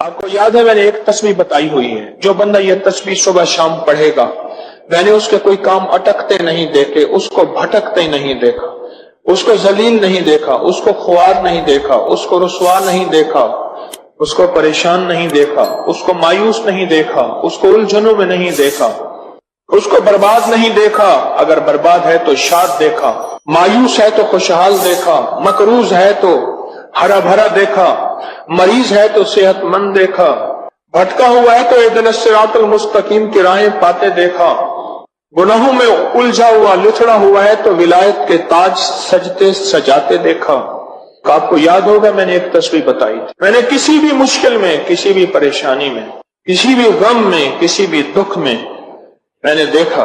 آپ کو یاد ہے میں نے ایک تسبیح بتائی ہوئی ہے، جو بندہ یہ تسبیح صبح شام پڑھے گا، میں نے اس کے کوئی کام اٹکتے نہیں دیکھے، اس کو بھٹکتے نہیں دیکھا، اس کو ذلیل نہیں دیکھا، اس کو خوار نہیں دیکھا، اس کو رسوا نہیں دیکھا، اس کو پریشان نہیں دیکھا، اس کو مایوس نہیں دیکھا، اس کو الجھنوں میں نہیں دیکھا، اس کو برباد نہیں دیکھا، اگر برباد ہے تو شاد دیکھا، مایوس ہے تو خوشحال دیکھا، مقروض ہے تو ہرا بھرا دیکھا، مریض ہے تو صحت مند دیکھا، بھٹکا ہوا ہے تو اہدنا الصراط المستقیم کی راہیں پاتے دیکھا، گناہوں میں الجھا ہوا لچڑا ہوا ہے تو ولایت کے تاج سجتے سجاتے دیکھا۔ آپ کو یاد ہوگا میں نے ایک تسبیح بتائی تھی، میں نے کسی بھی مشکل میں، کسی بھی پریشانی میں، کسی بھی غم میں، کسی بھی دکھ میں میں نے دیکھا،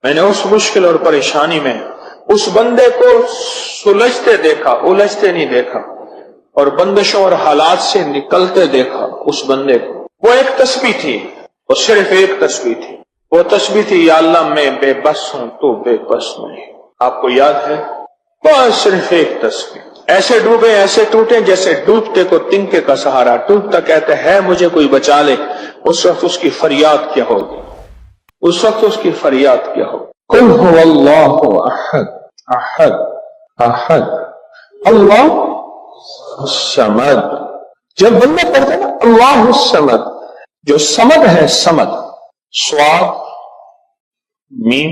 میں نے اس مشکل اور پریشانی میں اس بندے کو سلجھتے دیکھا، الجھتے نہیں دیکھا، اور بندشوں اور حالات سے نکلتے دیکھا اس بندے کو۔ وہ ایک تسبیح تھی، وہ صرف ایک تسبیح تھی، وہ تسبیح تھی یا اللہ میں بے بس ہوں تو بے بس نہیں۔ آپ کو یاد ہے؟ بس صرف ایک تسبیح، ایسے ڈوبے ایسے ٹوٹے جیسے ڈوبتے کو تنکے کا سہارا، ٹوٹتا کہتے ہے مجھے کوئی بچا لے، اس وقت اس کی فریاد کیا ہوگی، اس وقت اس کی فریاد کیا ہو؟ قل هو اللہ احد احد احد اللہ الصمد۔ جب بندہ پڑھتا ہے نا اللہ الصمد، جو صمد ہے، صمد صاد میم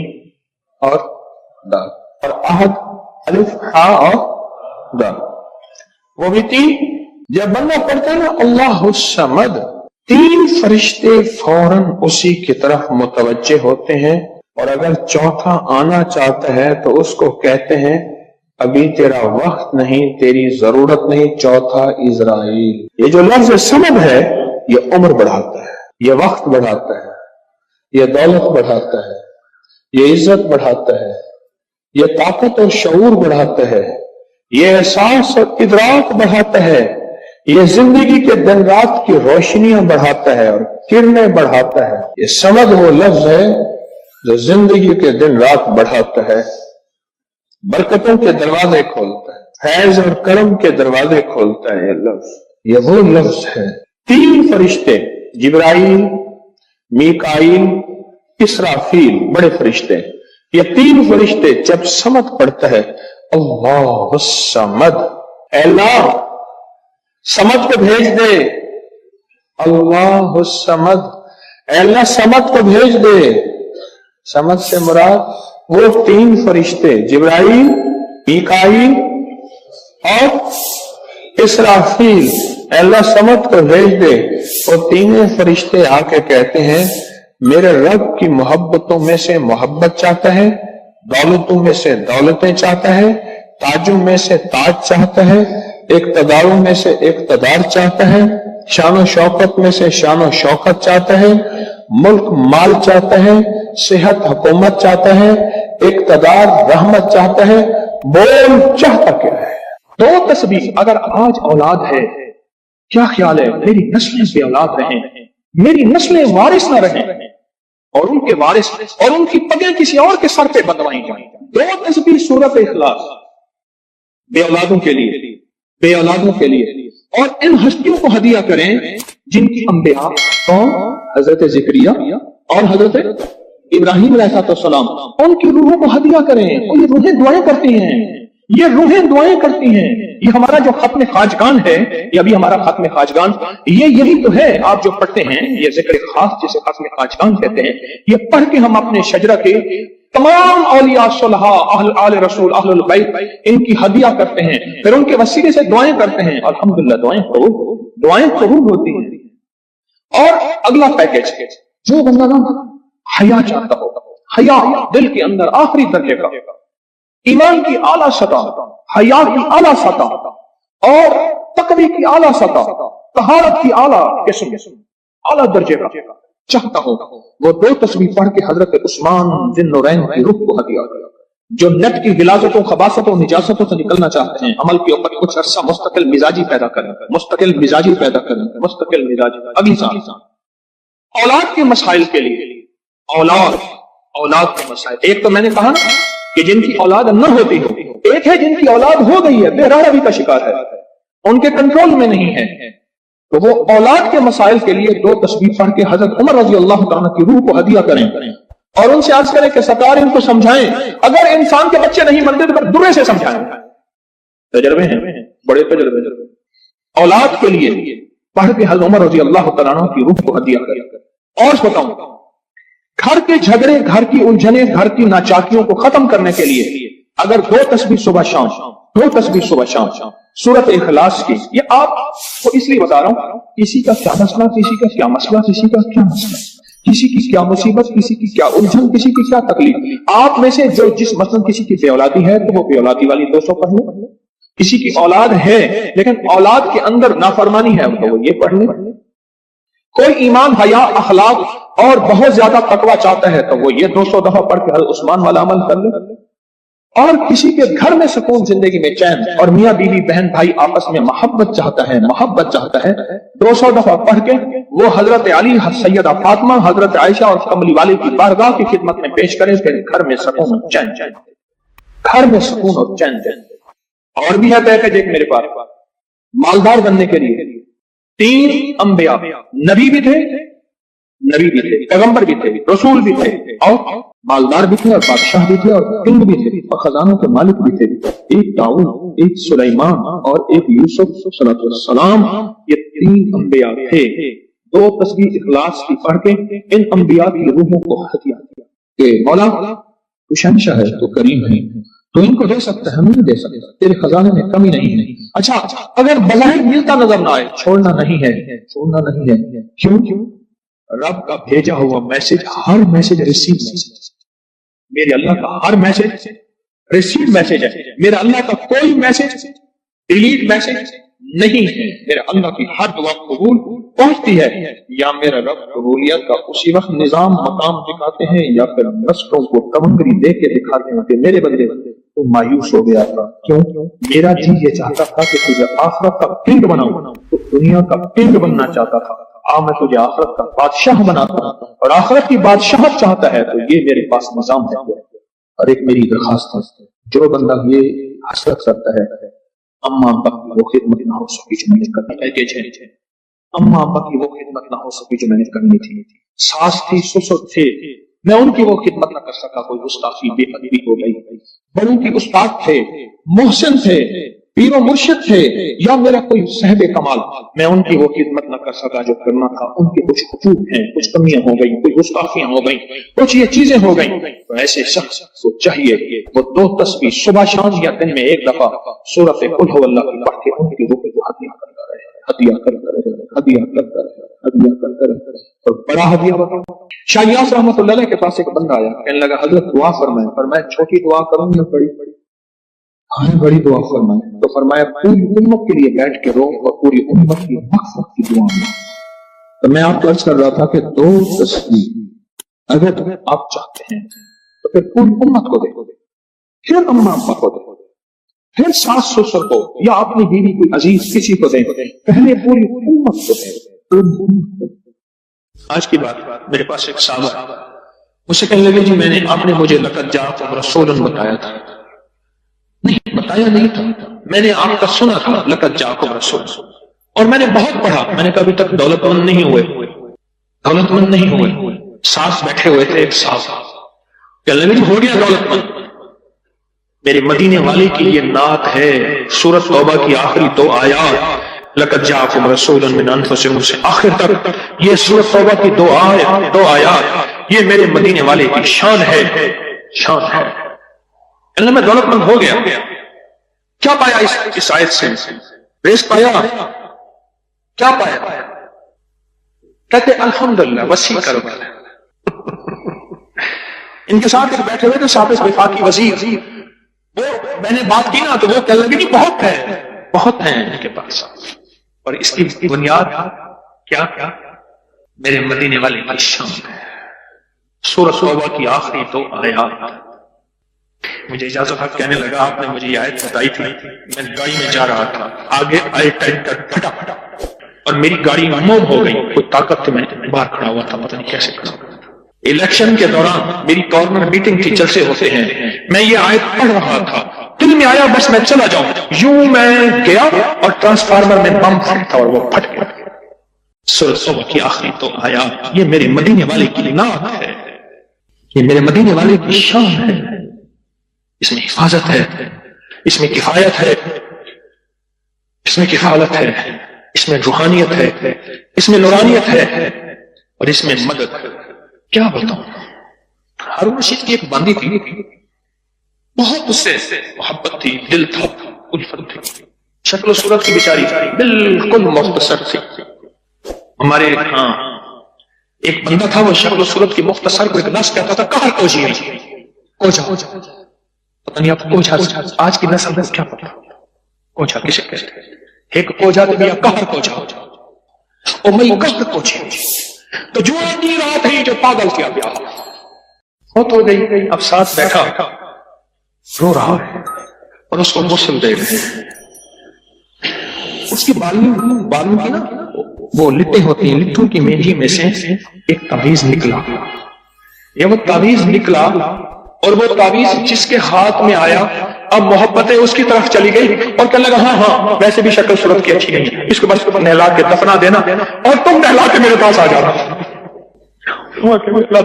اور دال، اور احد الف ہا اور دال، وہ بھی تین۔ جب بندہ پڑھتا ہے نا اللہ الصمد، تین فرشتے فوراً اسی کی طرف متوجہ ہوتے ہیں، اور اگر چوتھا آنا چاہتا ہے تو اس کو کہتے ہیں ابھی تیرا وقت نہیں، تیری ضرورت نہیں، چوتھا اسرائیل۔ یہ جو لفظ سمد ہے یہ عمر بڑھاتا ہے، یہ وقت بڑھاتا ہے، یہ دولت بڑھاتا ہے، یہ عزت بڑھاتا ہے، یہ طاقت اور شعور بڑھاتا ہے، یہ احساس اور ادراک بڑھاتا ہے، یہ زندگی کے دن رات کی روشنیاں بڑھاتا ہے اور کرنیں بڑھاتا ہے۔ یہ سمد وہ لفظ ہے جو زندگی کے دن رات بڑھاتا ہے، برکتوں کے دروازے کھولتا ہے، فیض اور کرم کے دروازے کھولتا ہے۔ یہ لفظ، یہ وہ لفظ ہے۔ تین فرشتے، جبرائیل، میکائیل، اسرافیل، بڑے فرشتے، یہ تین فرشتے جب سمد پڑھتا ہے اللہ الصمد، اے اللہ سمد کو بھیج دے، اللہ الصمد، اے اللہ سمد کو بھیج دے۔ سمد سے مراد وہ تین فرشتے جبرائیل، میکائیل اور اسرافیل، اے اللہ سمد کو بھیج دے۔ وہ تینوں فرشتے آ کے کہتے ہیں میرے رب کی محبتوں میں سے محبت چاہتا ہے، دولتوں میں سے دولتیں چاہتا ہے، تاجوں میں سے تاج چاہتا ہے، اقتداروں میں سے اقتدار چاہتا ہے، شان و شوکت میں سے شان و شوکت چاہتا ہے، ملک مال چاہتا ہے، صحت حکومت چاہتا ہے، اقتدار رحمت چاہتا ہے۔ بول چاہتا کیا ہے؟ دو تسبیح۔ اگر آج اولاد ہے، کیا خیال ہے میری نسلیں بے اولاد رہیں، میری نسلیں وارث نہ رہیں، اور ان کے وارث اور ان کی پگیں کسی اور کے سر پہ بندوائی جائیں۔ دو تسبیح سورۃ اخلاص، بے اولادوں کے لیے، بے اولادوں کے لیے، اور ان ہستیوں کو ہدیہ کریں جن کی انبیاء کون؟ حضرت زکریا اور حضرت ابراہیم علیہ السلام، ان کی روحوں کو ہدیہ کریں۔ اور یہ روحیں دعائیں کرتی ہیں، یہ روحیں دعائیں کرتی ہیں۔ یہ ہمارا جو ختم خواجگان ہے، یہ ابھی ہمارا ختم خواجگان، یہ یہی تو ہے آپ جو پڑھتے ہیں، یہ ذکر خاص جسے ختم خواجگان کہتے ہیں۔ یہ پڑھ کے ہم اپنے شجرہ کے تمام اولیاء صلحاء، اہل آل رسول، اہل البیت، ان کی ہدیہ کرتے ہیں، پھر ان کے وسیلے سے دعائیں کرتے ہیں۔ الحمدللہ دعائیں قبول ہوتی ہیں۔ اور اگلا پیکج، جو بندہ حیا چاہتا ہو، حیا دل کے اندر آخری درجے کا، ایمان کی اعلیٰ سطح، حیا کی اعلیٰ سطح، اور تقوی کی اعلیٰ سطح، طہارت کی اعلیٰ قسم، اعلیٰ درجے کا چاہتا ہو، وہ دو تسبیح پڑھ کے حضرت عثمان ذی النورین کی روح کو ہدیہ کرے۔ جو نیٹ کی غلاظتوں، خباثتوں، نجاستوں سے نکلنا چاہتے ہیں، عمل کے اوپر کچھ عرصہ مستقل مزاجی پیدا کریں، مستقل مزاجی پیدا کریں، مستقل مزاجی۔ اگلی سال اولاد کے مسائل کے لیے، اولاد کے مسائل، ایک تو میں نے کہا نا کہ جن کی اولاد نہ ہوتی ہو، ایک ہے جن کی اولاد ہو گئی ہے، بے راروی کا شکار ہے، ان کے کنٹرول میں نہیں ہے، تو وہ اولاد کے مسائل کے لیے 2 تسبیح پڑھ کے حضرت عمر رضی اللہ تعالیٰ کی روح کو ہدیہ کریں اور ان سے عرض کریں کہ سرکار ان کو سمجھائیں، اگر انسان کے بچے نہیں بنتے تو پھر درے سے سمجھائیں۔ تجربے ہیں، بڑے تجربے اولاد کے لیے پڑھ کے حضرت عمر رضی اللہ تعالیٰ کی روح کو ہدیہ کریں۔ اور بتاؤں، گھر کے جھگڑے، گھر کی الجھنیں، گھر کی ناچاکیوں کو ختم کرنے کے لیے اگر 2 تسبیح صبح شام، 2 تسبیح صبح شام سورۃ اخلاص کی، یہ آپ کو اس لیے بتا رہا ہوں، کسی کا کیا مسئلہ، کسی کا کیا مسئلہ، کسی کا کیا مسئلہ، کسی کی کیا مصیبت، کسی کی کیا الجھن، کسی کی کیا تکلیف، آپ میں سے جو جس مثلا کسی کی بے اولادی ہے تو وہ بے اولادی والی 200 پڑھ لیں، کسی کی اولاد ہے لیکن اولاد کے اندر نافرمانی ہے تو وہ یہ پڑھ لیں، کوئی ایمان، حیا، اخلاق اور بہت زیادہ تقوی چاہتا ہے تو وہ یہ 200 دفعہ پڑھ کے حضرت عثمان والا عمل کر لے، اور کسی کے گھر میں سکون، زندگی میں چین، اور میاں بیوی بہن بھائی آپس میں محبت چاہتا ہے 200 دفعہ پڑھ کے وہ حضرت علی، سیدہ فاطمہ، حضرت عائشہ اور کملی والے کی بارگاہ کی خدمت میں پیش کرے، پھر گھر میں سکون اور چین، گھر میں سکون اور چین۔ اور بھی ہے پیکج ایک میرے پاس، مالدار بننے کے لیے 3 انبیاء، نبی بھی تھے، پیغمبر بھی تھے، رسول بھی تھے، اور مالدار بھی تھے، اور بادشاہ بھی تھے، اور کنگ بھی تھے، اور خزانوں کے مالک بھی تھے، ایک داؤد، ایک سلیمان اور ایک یوسف صلی اللہ علیہ وسلم، یہ 3 انبیاء تھے۔ 2 تسبیح اخلاص کی پڑھ کے ان انبیاء کی روحوں کو ہدیہ کیا کہ مولا تو شہنشاہ ہے، تو کریم ہے، تو ان کو دے سکتا ہے، ہم نہیں دے سکتا، تیرے خزانے میں کمی نہیں ہے۔ اچھا، اگر بظاہر ملتا نظر نہ آئے، چھوڑنا نہیں ہے، کیوں؟ رب کا بھیجا ہوا میسج، ہر میسج ریسیو میسج، میرے اللہ کا ہر میسج ریسیو میسج ہے، میرا اللہ کا کوئی میسج ڈیلیٹ میسج نہیں ہے، میرا اللہ کی ہر دعا قبول پہنچتی ہے، یا میرا رب قبولیت کا اسی وقت نظام مقام دکھاتے ہیں، یا پھر رستوں کو تمنگری دے کے دکھاتے ہیں کہ میرے بندے تو مایوس ہو گیا تھا، کیوں؟ میرا جی یہ چاہتا تھا کہ تجھے آخرت کا کنگ بناؤں، تو دنیا کا کنگ بننا چاہتا تھا، میں تجھے آخرت کا بادشاہ بناتا ہوں، اور آخرت کی بادشاہت چاہتا ہے تو یہ میرے پاس نظام ہے۔ اور ایک میری درخواست ہے، جو بندہ یہ حسرت کرتا ہے اما ابا کی وہ خدمت نہ ہو سکی جو میں نے کرنی تھی، اما ابا کی وہ خدمت نہ ہو سکی جو میں نے کرنی تھی، ساس تھی، سسر تھے، میں ان کی وہ خدمت نہ کر سکا، کوئی گستاخی، بے ادبی ہو گئی، بڑوں کے استاد تھے، محسن تھے، پیر و مرشد تھے، یا میرا کوئی صاحب کمال، میں ان کی وہ خدمت نہ کر سکا جو کرنا تھا، ان کے کچھ حقوق ہیں، کچھ کمیاں ہو گئی، کچھ گستاخیاں ہو گئی، کچھ یہ چیزیں ہو گئیں، تو ایسے شخص کو چاہیے وہ 2 تسبیح صبح شام یا دن میں 1 دفعہ سورۃ قل هو اللہ کی پڑھ کے ان کی روح کو ہدیہ کرتا رہے، ہدیہ کرتا رہے، اور بڑا ہدیہ بتاؤ۔ شاہ یاس رحمۃ اللہ علیہ کے پاس ایک بندہ آیا، کہنے لگا حضرت دعا فرمائیں، فرمایا چھوٹی دعا کروں یا بڑی دعا فرمائیں؟ تو فرمایا پوری امت کے لیے بیٹھ کے رو اور پوری امت کی مغفرت کی دعا میں۔ تو میں آپ کو عرض کر رہا تھا کہ 2 تسبیح اگر آپ چاہتے ہیں تو پھر پوری امت کو دے، پھر اما ابا کو دے، پھر ساس سسر کو، یا اپنی بیوی کوئی عزیز کسی کو دیں، پہلے پوری امت کو دیں۔ آج کی بات، میرے پاس ایک صحابہ مجھ سے کہنے لگے جی آپ نے مجھے لقد جاءکم رسول بتایا تھا، نہیں بتایا نہیں تھا، میں نے آپ کا سنا تھا لقد جاءکم رسول، اور میں نے بہت پڑھا، میں نے کبھی تک دولت مند نہیں ہوئے، ساتھ بیٹھے ہوئے تھے ایک صاحب، کہنے لگے ہو گیا دولت مند، میرے مدینے والے کی یہ نعت ہے، سورۃ توبہ کی آخری 2 آیات، لقد جاءکم رسول من انفسکم سے آخر تک، یہ سورۃ توبہ کی 2 آیات، یہ میرے مدینے والے کی شان ہے۔ میں دولت مند ہو گیا، کیا پایا اس آیت سے؟ رزق پایا، کیا پایا؟ کہتے الحمدللہ وسیع کرو۔ ان کے ساتھ بیٹھے ہوئے تھے صاحب وفاقی وزیر، وہ میں نے بات کی نا تو وہ کہنے لگے بہت ہیں ان کے پاس، اور اس کی بنیاد کیا؟ میرے مدینے والے کی شان ہے۔ سورۃ توبہ کی آخری 2 آیات۔ مجھے اجازت حق کہنے لگا آپ نے مجھے یہ آیت بتائی تھی، میں گاڑی میں جا رہا تھا، آگے آئے ٹائپ کر پھٹا اور میری گاڑی موم ہو گئی، کوئی طاقت تھی، میں باہر کھڑا ہوا تھا، پتہ نہیں کیسے کھڑا ہوا۔ الیکشن کے دوران میری کارنر میٹنگ کی، جلسے ہوتے ہیں، میں یہ آیت پڑھ رہا تھا، دل میں آیا بس میں چلا جاؤں، یوں میں گیا اور ٹرانسفارمر میں بم تھا اور وہ پھٹ گیا۔ سورۃ توبہ کی آخری تو آیات، یہ میرے مدینے والے کی نعت ہے، یہ میرے مدینے والے کی شان ہے، اس میں حفاظت ہے، اس میں کفایت ہے، اس میں کفالت ہے، اس میں روحانیت ہے، اس میں نورانیت ہے، اور اس میں مدد۔ کیا بتاؤں، ہارون رشید کی ایک باندی تھی، بہت اس سے محبت تھی، دل تھا، الفت تھی، شکل و صورت کی بیچاری بالکل مختصر تھی۔ ہمارے ہاں ایک بندہ تھا، وہ شکل و صورت کی مختصر کو ایک لفظ کہتا تھا، کہر کوجی، کوجا، پتہ نہیں آپ کوجا آج کی نسل کو کیا پتا کوجا کسے کہتے ہیں؟ ایک کوجا تو بیا کہر کوجا، او میں کہر کوجی، تو جو آدھی رات ہے جو پاگل کیا گیا، بہت ہو گئی، اب ساتھ بیٹھا رو رہا ہے اور اس کو غسل دے رہے ہیں، اس کی بالوں کی نا وہ لٹیں ہوتی ہیں، لٹوں کی مینجی میں سے ایک تعویذ نکلا، یہ وہ تعویذ نکلا، اور وہ تعویذ جس کے ہاتھ میں آیا اب محبتیں اس کی طرف چلی گئی اور کہنے لگا ہاں ہاں ویسے بھی شکل صورت کی اچھی نہیں، اس کو بس نہلا کے دفنا دینا اور تم نہلا کے میرے پاس آ جانا۔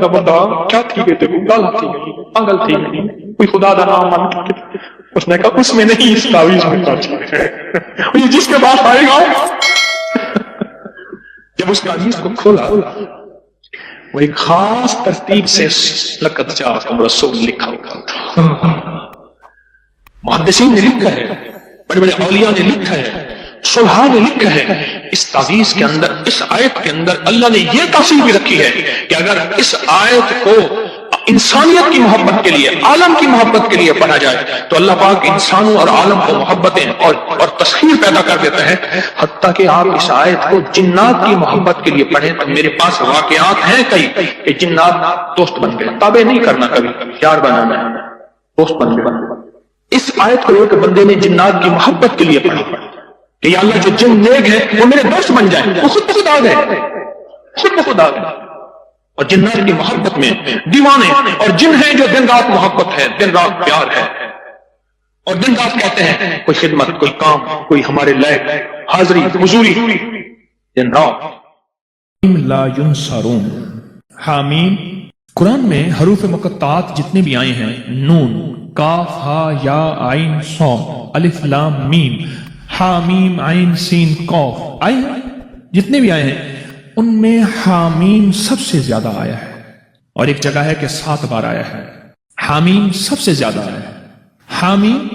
بندہ کیا تھی گئی تھی، گالا تھی گئی، پاگل تھی گئی، کوئی خدا دا نام مان، اس نے کہا اس میں نہیں، اس تعویذ میں ہے، جس کے پاس آئے گا۔ جب اس تعویذ کو کھولا، وہ ایک خاص ترتیب سے لقد جاءکم رسول لکھا ہوا تھا۔ محدثین نے لکھا ہے، بڑے بڑے اولیاء نے لکھا ہے، صلحاء نے لکھا ہے، اس تعویذ کے اندر، اس آیت کے اندر اللہ نے یہ تاثیر بھی رکھی ہے کہ اگر اس آیت کو انسانیت کی محبت کے لیے، عالم کی محبت کے لیے پڑھا جائے تو اللہ پاک انسانوں اور عالم کو محبتیں اور تسخیر پیدا کر دیتا ہے، حتیٰ کہ آپ اس آیت کو جنات کی محبت کے لیے پڑھیں تو میرے پاس واقعات ہیں کئی کہ جنات دوست بن گئے، تابع نہیں کرنا، کبھی یار بنانا ہے، دوست بن گئے۔ اس آیت کو ایک بندے نے جنات کی محبت کے لیے پڑھا کہ یا اللہ جو جن نیک ہے وہ میرے دوست بن جائیں، وہ خود بخود آ گئے، خود بخود آ گئے، اور جنات کی محبت میں دیوانے اور جن ہیں جو دن رات محبت ہے، دن رات پیار ہے، اور دن رات کہتے ہیں کوئی خدمت، کوئی کام، کوئی ہمارے لائق حاضری حضوری، دن رات۔ لا ینصرون، حامیم۔ قرآن میں حروف مقطعات جتنے بھی آئے ہیں، نون، کاف، ہا، یا، عین، صاد، الف، لام، میم، حامیم، عین، سین، قاف آئے ہیں، جتنے بھی آئے ہیں ان میں حامیم سب سے زیادہ آیا ہے، اور ایک جگہ ہے کہ 7 بار آیا ہے۔ حامیم سب سے زیادہ آیا ہے، حامیم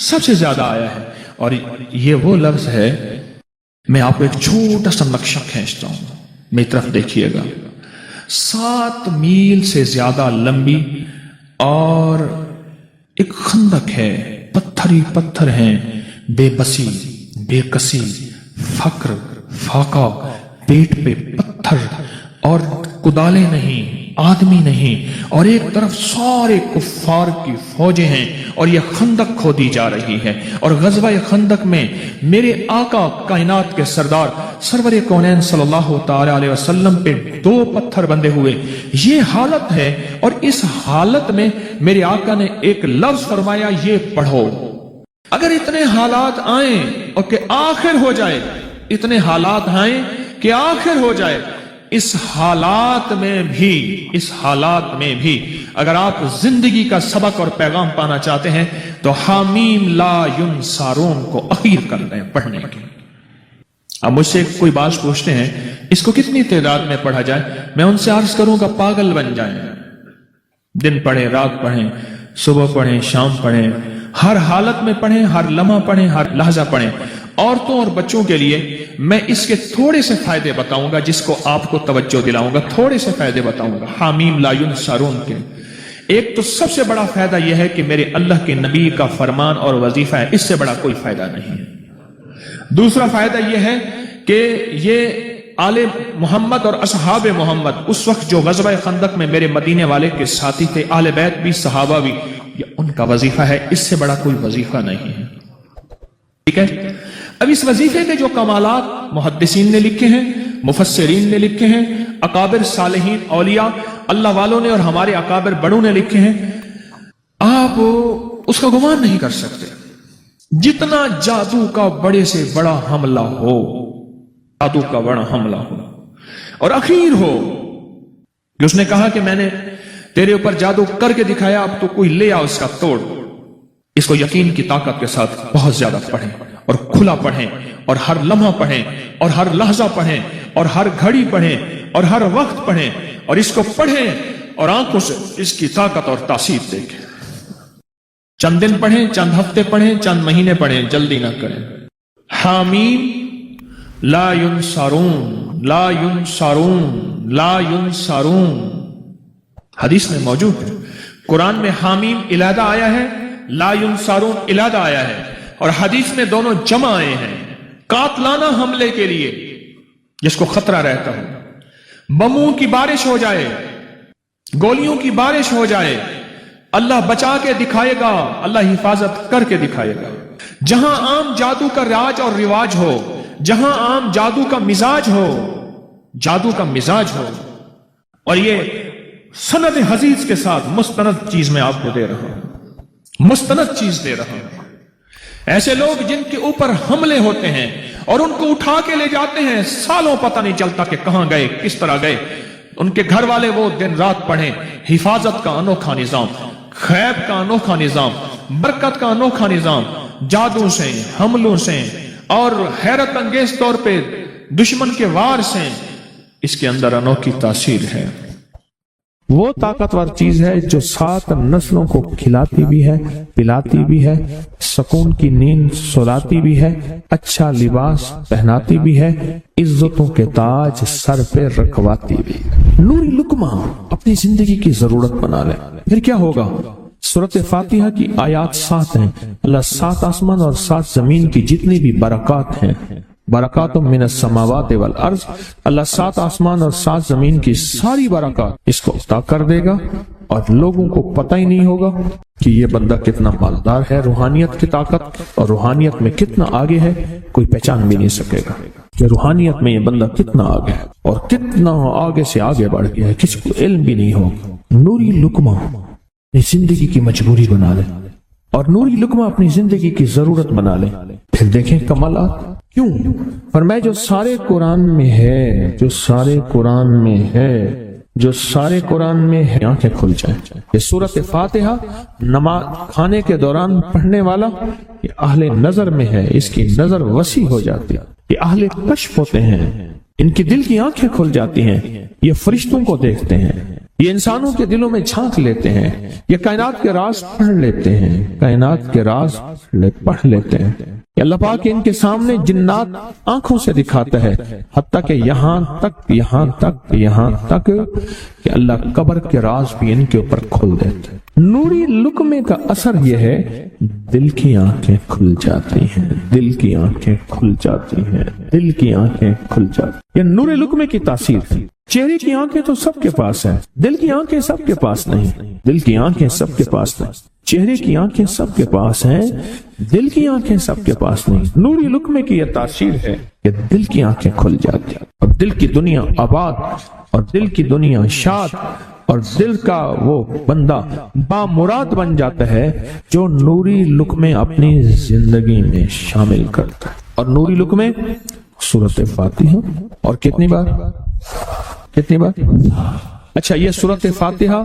سب سے زیادہ آیا ہے، اور یہ وہ لفظ ہے، میں آپ کو ایک چھوٹا سا نقشہ کھینچتا ہوں، میری طرف دیکھیے گا، 7 میل سے زیادہ لمبی اور ایک خندق ہے، پتھر ہی پتھر ہیں، بے بسی، بے کسی، فقر، فاقہ، پیٹ پہ پتھر، اور کدالیں نہیں، آدمی نہیں، اور ایک طرف سارے کفار کی فوجیں ہیں، اور یہ خندق کھودی جا رہی ہے، اور غزوہ خندق میں میرے آقا کائنات کے سردار سرور کونین صلی اللہ تعالی علیہ وسلم پہ 2 پتھر بندے ہوئے، یہ حالت ہے، اور اس حالت میں میرے آقا نے ایک لفظ فرمایا، یہ پڑھو۔ اگر اتنے حالات آئیں اور کہ آخر ہو جائے، اتنے حالات آئیں کہ آخر ہو جائے، اس حالات میں بھی اگر آپ زندگی کا سبق اور پیغام پانا چاہتے ہیں تو حامیم لا ینصرون کو اخیر کر دیں پڑھنے کی۔ اب مجھ سے کوئی بات پوچھتے ہیں اس کو کتنی تعداد میں پڑھا جائے، میں ان سے عرض کروں گا پاگل بن جائیں، دن پڑھیں، رات پڑھیں، صبح پڑھیں، شام پڑھیں، ہر حالت میں پڑھیں، ہر لمحہ پڑھیں، ہر لحظہ پڑھیں۔ عورتوں اور بچوں کے لیے میں اس کے تھوڑے سے فائدے بتاؤں گا، جس کو آپ کو توجہ دلاؤں گا، تھوڑے سے فائدے بتاؤں گا حامیم لا ینصرون کے۔ ایک تو سب سے بڑا فائدہ یہ ہے کہ میرے اللہ کے نبی کا فرمان اور وظیفہ ہے، اس سے بڑا کوئی فائدہ نہیں ہے۔ دوسرا فائدہ یہ ہے کہ یہ آل محمد اور اصحاب محمد اس وقت جو غزوہ خندق میں میرے مدینے والے کے ساتھی تھے، آل بیت بھی، صحابہ بھی، یہ ان کا وظیفہ ہے، اس سے بڑا کوئی وظیفہ نہیں ہے۔ ٹھیک ہے، اب اس وظیفے کے جو کمالات محدثین نے لکھے ہیں، مفسرین نے لکھے ہیں، اکابر صالحین اولیاء اللہ والوں نے اور ہمارے اکابر بڑوں نے لکھے ہیں، آپ اس کا گمان نہیں کر سکتے۔ جتنا جادو کا بڑے سے بڑا حملہ ہو، جادو کا بڑا حملہ ہو، اور اخیر ہو کہ اس نے کہا کہ میں نے تیرے اوپر جادو کر کے دکھایا، اب تو کوئی لے آ اس کا توڑ. اس کو یقین کی طاقت کے ساتھ بہت زیادہ پڑھیں اور کھلا پڑھیں اور ہر لمحہ پڑھیں اور ہر لحظہ پڑھیں اور ہر گھڑی پڑھیں اور ہر وقت پڑھیں اور اس کو پڑھیں اور آنکھوں سے اس کی طاقت اور تاثیر دیکھیں. چند دن پڑھیں، چند ہفتے پڑھیں، چند مہینے پڑھیں، جلدی نہ کریں. حامیم لا ینصرون لا ینصرون لا ینصرون حدیث میں موجود ہے. قرآن میں حامیم علیحدہ آیا ہے، لا ینصرون علیحدہ آیا ہے، اور حدیث میں دونوں جمع آئے ہیں قاتلانہ حملے کے لیے جس کو خطرہ رہتا ہو. بموں کی بارش ہو جائے، گولیوں کی بارش ہو جائے، اللہ بچا کے دکھائے گا، اللہ حفاظت کر کے دکھائے گا. جہاں عام جادو کا راج اور رواج ہو، جہاں عام جادو کا مزاج ہو، جادو کا مزاج ہو، اور یہ سند حدیث کے ساتھ مستند چیز میں آپ کو دے رہا ہوں، مستند چیز دے رہا ہوں. ایسے لوگ جن کے اوپر حملے ہوتے ہیں اور ان کو اٹھا کے لے جاتے ہیں، سالوں پتہ نہیں چلتا کہ کہاں گئے، کس طرح گئے. ان کے گھر والے وہ دن رات پڑھیں. حفاظت کا انوکھا نظام، غیب کا انوکھا نظام، برکت کا انوکھا نظام، جادو سے، حملوں سے اور حیرت انگیز طور پہ دشمن کے وار سے اس کے اندر انوکھی تاثیر ہے. وہ طاقتور چیز ہے جو 7 نسلوں کو کھلاتی بھی ہے، پلاتی بھی ہے، سکون کی نیند سلاتی بھی ہے، اچھا لباس پہناتی بھی ہے، عزتوں کے تاج سر پہ رکھواتی بھی. نوری لقمہ اپنی زندگی کی ضرورت بنا لے، پھر کیا ہوگا؟ سورۃ فاتحہ کی آیات 7 ہیں. اللہ 7 آسمان اور 7 زمین کی جتنی بھی برکات ہیں، برکات من السماوات والارض، اللہ 7 آسمان اور 7 زمین کی ساری برکات اس کو عطا کر دے گا، اور لوگوں کو پتہ ہی نہیں ہوگا کہ یہ بندہ کتنا مالدار ہے. روحانیت کی طاقت اور روحانیت میں کتنا آگے ہے کوئی پہچان بھی نہیں سکے گا کہ روحانیت میں یہ بندہ کتنا آگے ہے اور کتنا آگے سے آگے بڑھ گیا ہے، کسی کو علم بھی نہیں ہوگا. نوری لقمہ اپنی زندگی کی مجبوری بنا لے اور نوری لقمہ اپنی زندگی کی ضرورت بنا لے، پھر دیکھیں کمالات. کیوں؟ فرمایا جو سارے قرآن میں ہے، جو سارے قرآن میں ہے، جو سارے قرآن میں ہے، آنکھیں کھل جائیں. یہ سورۃ فاتحہ نماز کھانے کے دوران پڑھنے والا یہ اہل نظر میں ہے، اس کی نظر وسیع ہو جاتی ہے. یہ اہل کشف ہوتے ہیں، ان کی دل کی آنکھیں کھل جاتی ہیں، یہ فرشتوں کو دیکھتے ہیں، یہ انسانوں کے دلوں میں جھانک لیتے ہیں، یہ کائنات کے راز پڑھ لیتے ہیں، کائنات کے راز پڑھ لیتے ہیں. اللہ پاک ان کے سامنے جنات آنکھوں سے دکھاتا ہے، حتیٰ کہ یہاں تک کہ اللہ قبر کے راز بھی ان کے اوپر کھول دیتے ہیں. نوری لقمے کا اثر یہ ہے دل کی آنکھیں کھل جاتی ہیں، دل کی آنکھیں کھل جاتی ہیں، دل کی آنکھیں کھل جاتی. یہ نور لقمے کی تاثیر ہے. چہرے کی آنکھیں تو سب کے پاس ہیں، دل کی آنکھیں سب کے پاس نہیں. دل کی آنکھیں سب کے پاس نہیں، چہرے کی آنکھیں سب کے پاس ہیں، دل کی آنکھیں سب کے پاس نہیں. نوری لقمے کی یہ تاثیر ہے کہ دل کی آنکھیں کھل جاتی ہیں اور دل کی دنیا آباد اور دل کی دنیا شاد اور دل کا وہ بندہ بامراد بن جاتا ہے جو نوری لقمے اپنی زندگی میں شامل کرتا ہے. اور نوری لقمے سورۃ فاتحہ اور کتنی بار؟ اچھا، یہ سورۃ فاتحہ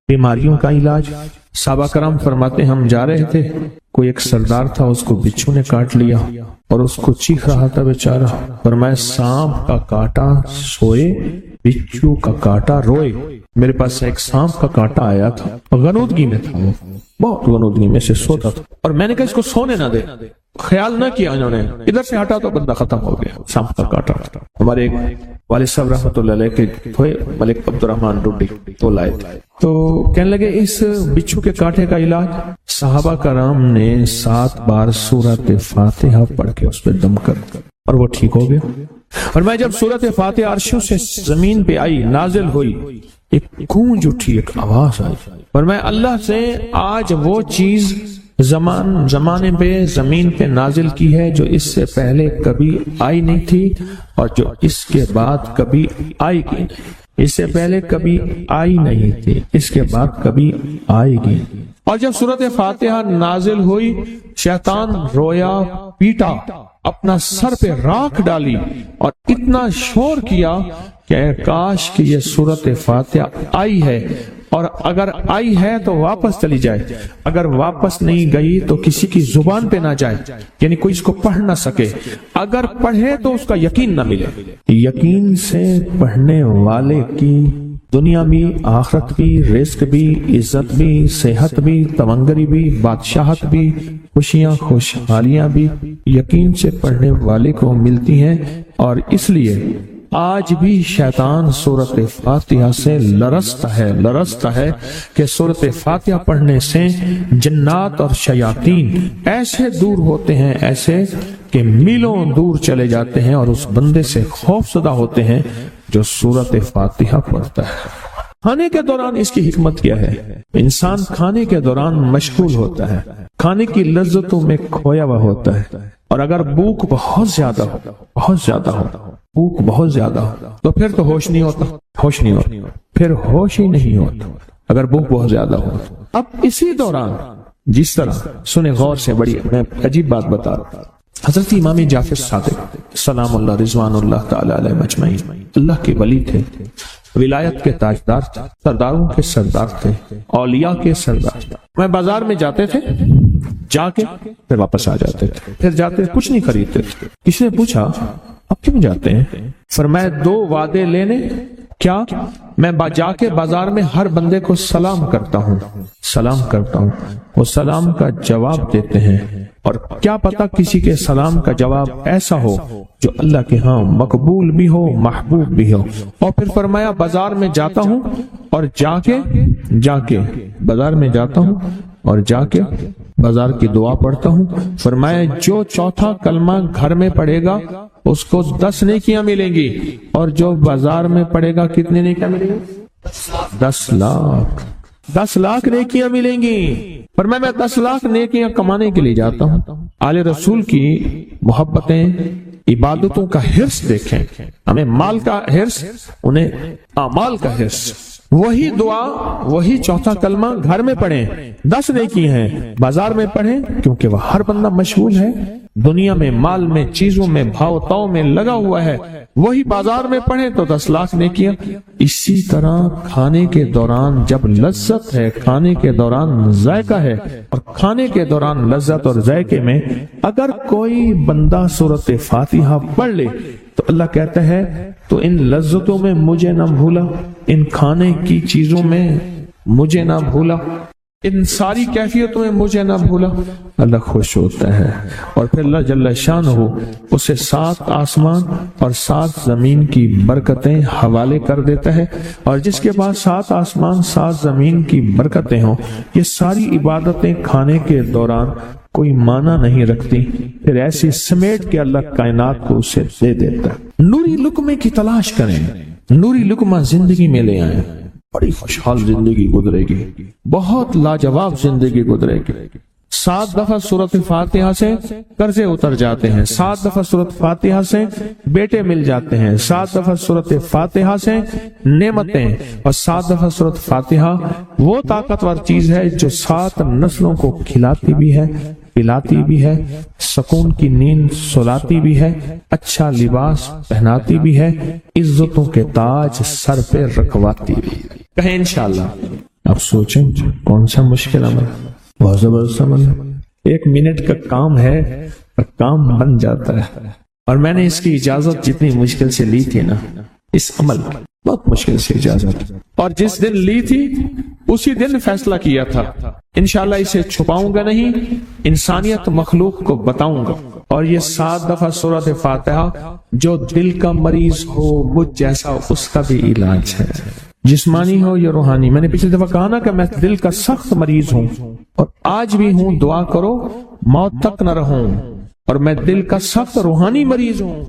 بیماریوں کا علاج. صحابہ کرام فرماتے ہم جا رہے تھے، کوئی ایک سردار تھا، اس کو بچھو نے کاٹ لیا اور اس کو چیخ رہا تھا بیچارہ. فرمایا سانپ کا کاٹا سوئے، بچھو کا کاٹا روئے. میرے پاس ایک سانپ کا کاٹا آیا تھا، غنودگی میں تھا، وہ بہت غنودگی میں سے سوتا تھا، اور میں نے کہا اس کو سونے نہ دے. خیال نہ کیا انہوں نے، ادھر سے ہٹا تو بندہ ختم ہو گیا. سانپ کا کاٹا. ہمارے ایک والد صاحب رحمۃ اللہ علیہ کے تھے ملک عبد الرحمن ڈوڈی، تو لائے تھے، تو کہنے لگے اس بچھو کے کاٹے کا علاج. صحابہ کرام نے 7 بار سورۃ فاتحہ پڑھ کے اس پہ دم کر اور وہ ٹھیک ہو گیا. اور میں جب سورۃ فاتحہ عرشوں سے زمین پہ آئی، نازل ہوئی، ایک گونج اٹھی، ایک آواز آئی، اور میں اللہ سے آج وہ چیز زمانے پہ زمین پہ نازل کی ہے جو اس سے پہلے کبھی آئی نہیں تھی اور جو اس کے بعد کبھی آئے گی نہیں. اس سے پہلے کبھی آئی نہیں تھی، اس کے بعد کبھی آئے گی. اور جب سورۃ فاتحہ نازل ہوئی، شیطان رویا، پیٹا، اپنا سر پہ راکھ ڈالی اور اتنا شور کیا کہ کہ اے کاش کہ یہ سورت فاتحہ آئی ہے، اور اگر آئی ہے تو واپس چلی جائے، اگر واپس نہیں گئی تو کسی کی زبان پہ نہ جائے، یعنی کوئی اس کو پڑھ نہ سکے، اگر پڑھے تو اس کا یقین نہ ملے۔ یقین سے پڑھنے والے کی دنیا بھی، آخرت بھی، رزق بھی، عزت بھی، صحت بھی، تمنگری بھی، بادشاہت بھی، خوشیاں خوشحالیاں بھی یقین سے پڑھنے والے کو ملتی ہیں۔ اور اس لیے آج بھی شیطان سورت فاتحہ سے لرزتا ہے کہ سورت فاتحہ پڑھنے سے جنات اور شیاطین ایسے دور ہوتے ہیں، ایسے کہ میلوں دور چلے جاتے ہیں، اور اس بندے سے خوف زدہ ہوتے ہیں جو سورت فاتحہ پڑھتا ہے۔ کھانے کے دوران اس کی حکمت کیا ہے؟ انسان کھانے کے دوران مشغول ہوتا ہے، کھانے کی لذتوں میں کھویا ہوا ہوتا ہے، اور اگر بھوک بہت زیادہ ہو بھوک بہت زیادہ ہو تو پھر تو ہوش نہیں ہوتا، پھر ہوش ہی نہیں ہوتا اگر بھوک بہت زیادہ ہو۔ اب اسی دوران جس طرح سنے غور سے، بڑی میں عجیب بات بتا رہا ہوں، حضرت امام جعفر صادق سلام اللہ رضوان اللہ تعالی علیہ مجمعین اللہ کے ولی تھے، ولایت کے تاجدار تھے، سرداروں کے سردار تھے، اولیاء کے سردار تھے۔ میں بازار میں جاتے تھے، جا کے پھر واپس آ جاتے تھے، پھر جاتے کچھ نہیں خریدتے تھے۔ کسی نے پوچھا اب کیوں جاتے ہیں؟ فرمایا 2 وعدے لینے، کیا میں جا کے بازار میں ہر بندے کو سلام کرتا ہوں، وہ سلام کا جواب دیتے ہیں، اور کیا پتا کسی کے سلام کا جواب ایسا ہو جو اللہ کے ہاں مقبول بھی ہو، محبوب بھی ہو۔ اور پھر فرمایا بازار میں جاتا ہوں اور جا کے بازار میں جاتا ہوں اور جا کے بازار کی دعا پڑھتا ہوں۔ فرمایا جو چوتھا کلمہ گھر میں پڑھے گا اس کو 10 نیکیاں ملیں گی، اور جو بازار میں پڑھے گا کتنے نیکیاں ملیں گی؟ 10 لاکھ نیکیاں ملیں گی۔ پر میں 10 لاکھ نیکیاں کمانے کے لیے جاتا ہوں۔ آل رسول کی محبتیں، عبادتوں کا حرص دیکھیں، ہمیں مال کا حرص، انہیں اعمال کا حرص۔ وہی دعا، وہی چوتھا کلمہ گھر میں پڑھیں، 10 نیکی ہیں، بازار میں پڑھیں کیونکہ وہ ہر بندہ مشغول ہے، دنیا میں، مال میں، چیزوں میں، بھاؤ تاؤ میں لگا ہوا ہے، وہی بازار میں پڑھیں تو 10 لاکھ نیکیاں۔ اسی طرح کھانے کے دوران جب لذت ہے، کھانے کے دوران ذائقہ ہے، اور کھانے کے دوران لذت اور ذائقے میں اگر کوئی بندہ سورت فاتحہ پڑھ لے تو اللہ کہتا ہے تو ان لذتوں میں مجھے نہ بھولا، ان کھانے کی چیزوں میں مجھے نہ بھولا، ان ساری کیفیتوں میں مجھے نہ بھولا۔ اللہ خوش ہوتا ہے، اور پھر اللہ جل شانہ اسے 7 آسمان اور 7 زمین کی برکتیں حوالے کر دیتا ہے، اور جس کے بعد 7 آسمان 7 زمین کی برکتیں ہوں، یہ ساری عبادتیں کھانے کے دوران کوئی معنی نہیں رکھتی، پھر ایسی سمیٹ کے اللہ کائنات کو اسے دے دیتا ہے۔ نوری لقمے کی تلاش کریں، نوری لقمہ زندگی میں لے آئیں، بڑی خوشحال زندگی گزرے گی، بہت لاجواب زندگی گزرے گی۔ 7 دفعہ سورت فاتحہ سے قرضے اتر جاتے ہیں، 7 دفعہ سورت فاتحہ سے بیٹے مل جاتے ہیں، 7 دفعہ سورت فاتحہ سے نعمتیں، اور 7 دفعہ سورت فاتحہ وہ طاقتور چیز ہے جو 7 نسلوں کو کھلاتی بھی ہے، پلاتی بھی ہے، سکون کی نیند سلاتی بھی ہے، اچھا لباس پہناتی بھی ہے، عزتوں کے تاج سر پہ رکھواتی بھی ہے۔ کہیں انشاءاللہ۔ اب سوچیں کون سا مشکل عمل، بہت زبردست عمل ہے، 1 منٹ کا کام ہے اور کام بن جاتا ہے۔ اور میں نے اس کی اجازت جتنی مشکل سے لی تھی نا، اس عمل بہت مشکل سے اجازت، اور جس دن لی تھی اسی دن فیصلہ کیا تھا انشاءاللہ اسے چھپاؤں گا نہیں، انسانیت مخلوق کو بتاؤں گا۔ اور یہ 7 دفعہ سورۃ فاتحہ جو دل کا مریض ہو مجھ جیسا، اس کا بھی علاج ہے، جسمانی ہو یا روحانی۔ میں نے پچھلی دفعہ کہا نا کہ میں دل کا سخت مریض ہوں اور آج بھی ہوں، دعا کرو موت تک نہ رہوں، اور میں دل کا سخت روحانی مریض ہوں۔